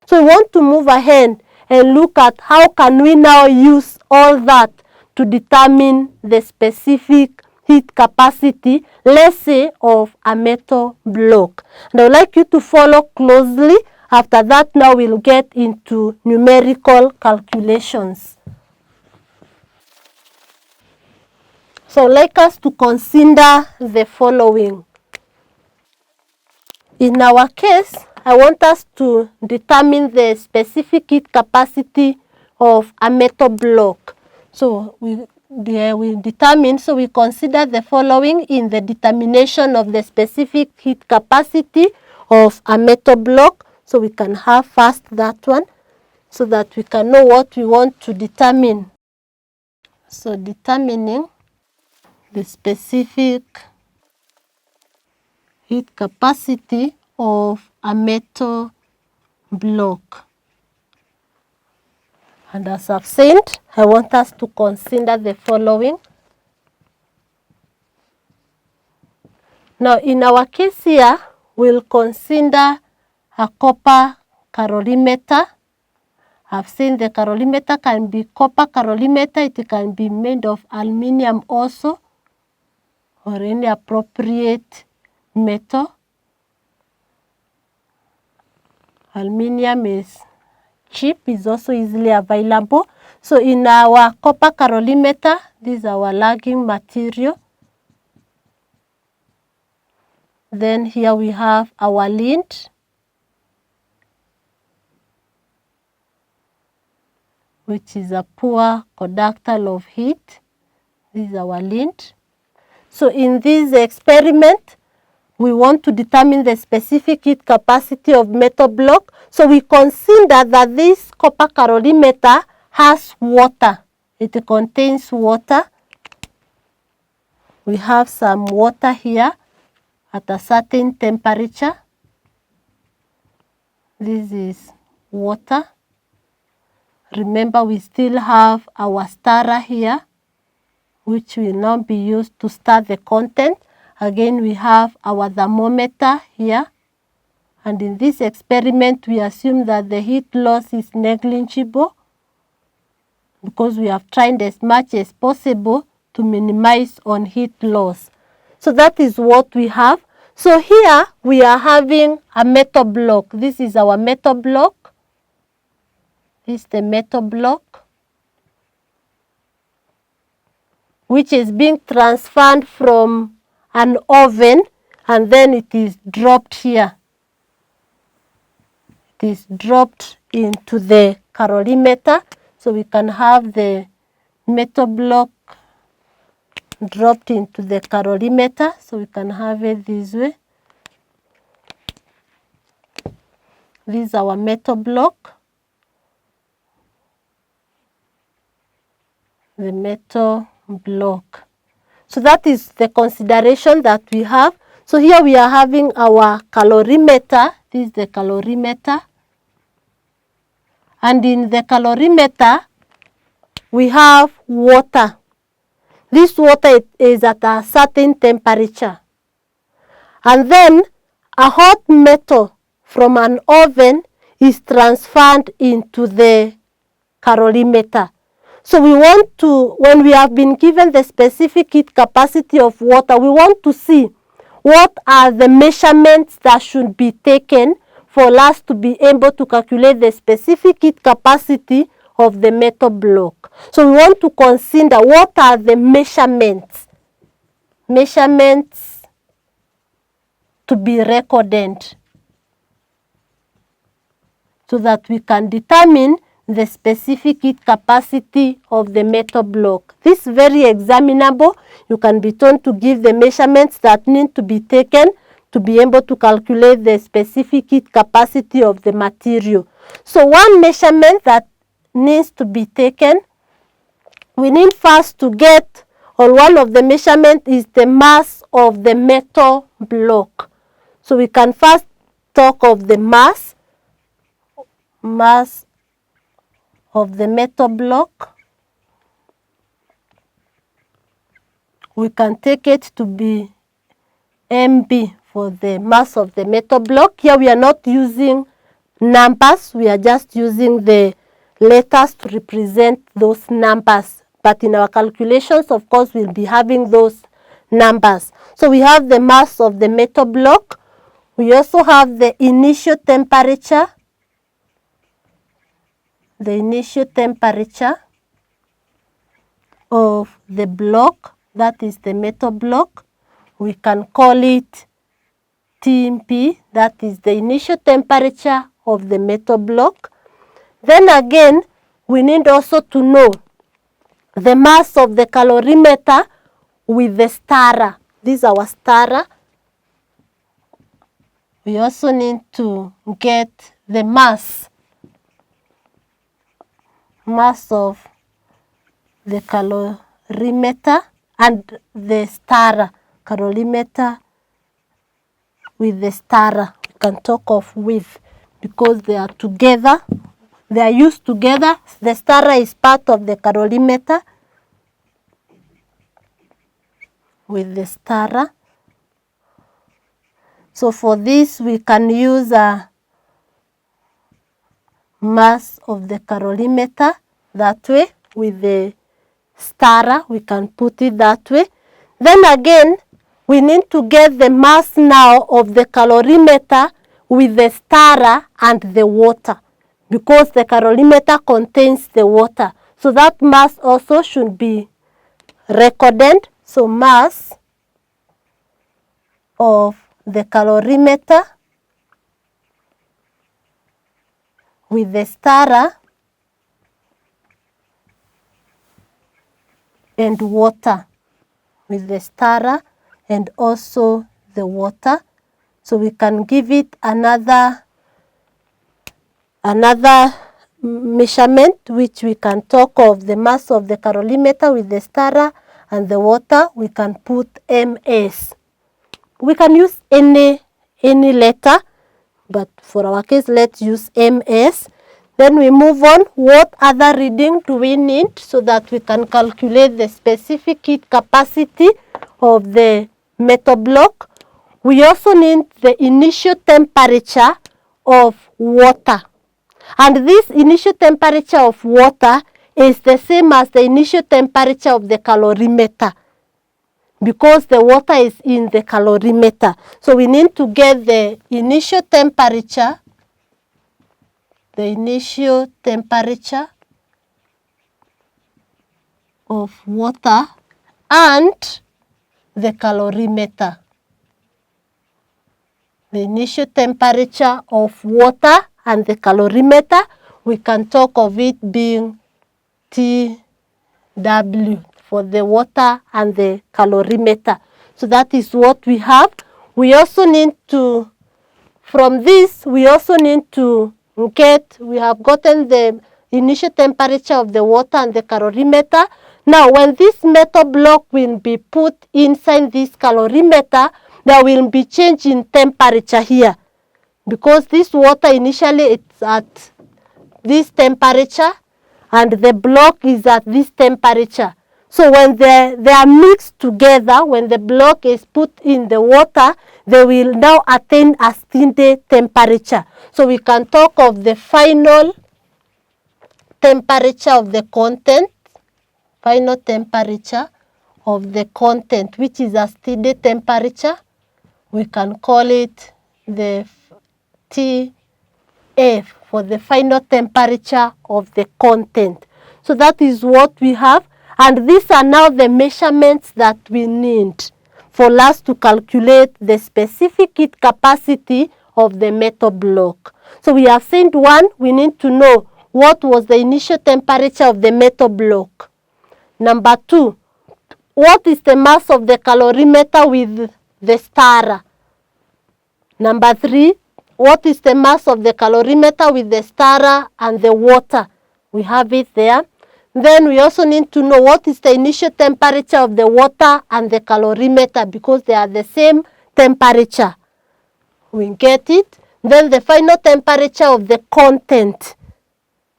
So we want to move ahead and look at how can we now use all that to determine the specific heat capacity, let's say, of a metal block. And I would like you to follow closely. After that, now we'll get into numerical calculations. So I'd like us to consider the following. In our case, I want us to determine the specific heat capacity of a metal block. So we consider the following in the determination of the specific heat capacity of a metal block. So we can have first that one so that we can know what we want to determine. So determining the specific heat capacity of a metal block. And as I've said, I want us to consider the following. Now, in our case here, we'll consider a copper calorimeter. I've seen the calorimeter can be copper calorimeter. It can be made of aluminum also, or any appropriate metal. Aluminum is cheap, is also easily available. So in our copper calorimeter, this is our lagging material. Then here we have our lint, which is a poor conductor of heat. This is our lint. So in this experiment, we want to determine the specific heat capacity of metal block. So we consider that this copper calorimeter has water. It contains water. We have some water here at a certain temperature. This is water. Remember, we still have our stirrer here, which will now be used to stir the content. Again, we have our thermometer here. And in this experiment, we assume that the heat loss is negligible because we have tried as much as possible to minimize on heat loss. So that is what we have. So here we are having a metal block. This is our metal block. This is the metal block, which is being transferred from an oven, and then it is dropped here. It is dropped into the calorimeter. So we can have the metal block dropped into the calorimeter. So we can have it this way. This is our metal block. The metal block. So that is the consideration that we have. So here we are having our calorimeter. This is the calorimeter. And in the calorimeter, we have water. This water is at a certain temperature. And then a hot metal from an oven is transferred into the calorimeter. So we want to, when we have been given the specific heat capacity of water, we want to see what are the measurements that should be taken for us to be able to calculate the specific heat capacity of the metal block. So we want to consider what are the measurements to be recorded so that we can determine the specific heat capacity of the metal block. This is very examinable. You can be told to give the measurements that need to be taken to be able to calculate the specific heat capacity of the material. So one measurement that needs to be taken, we need first to get, or one of the measurements is the mass of the metal block. So we can first talk of the mass of the metal block. We can take it to be MB for the mass of the metal block. Here we are not using numbers, we are just using the letters to represent those numbers. But in our calculations, of course, we'll be having those numbers. So we have the mass of the metal block. We also have the initial temperature. The initial temperature of the block, that is the metal block. We can call it TMP, that is the initial temperature of the metal block. Then again, we need also to know the mass of the calorimeter with the stirrer. This is our stirrer. We also need to get the mass of the calorimeter and the stirrer. Calorimeter with the stirrer. We can talk of with because they are together. They are used together. The stirrer is part of the calorimeter with the stirrer. So for this we can use a mass of the calorimeter that way with the stirrer. We can put it that way. Then again, we need to get the mass now of the calorimeter with the stirrer and the water, because the calorimeter contains the water. So that mass also should be recorded. So mass of the calorimeter with the stirrer and water, with the stirrer and also the water. So we can give it another measurement, which we can talk of the mass of the calorimeter with the stirrer and the water. We can put MS. We can use any letter, but for our case, let's use MS. Then we move on. What other reading do we need so that we can calculate the specific heat capacity of the metal block? We also need the initial temperature of water. And this initial temperature of water is the same as the initial temperature of the calorimeter, because the water is in the calorimeter. So we need to get the initial temperature, of water and the calorimeter. The initial temperature of water and the calorimeter, we can talk of it being TW for the water and the calorimeter. So that is what we have. We also need to, from this, we also need to get, we have gotten the initial temperature of the water and the calorimeter. Now, when this metal block will be put inside this calorimeter, there will be change in temperature here, because this water initially it's at this temperature and the block is at this temperature. So when they are mixed together, when the block is put in the water, they will now attain a steady temperature. So we can talk of the final temperature of the content, which is a steady temperature. We can call it the TF for the final temperature of the content. So that is what we have. And these are now the measurements that we need for us to calculate the specific heat capacity of the metal block. So we have seen one, we need to know what was the initial temperature of the metal block. Number two, what is the mass of the calorimeter with the stirrer? Number three, what is the mass of the calorimeter with the stirrer and the water? We have it there. Then we also need to know what is the initial temperature of the water and the calorimeter, because they are the same temperature. We get it. Then the final temperature of the content.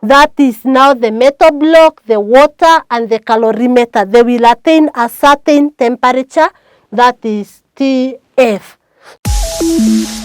That is now the metal block, the water, and the calorimeter. They will attain a certain temperature, that is TF. you.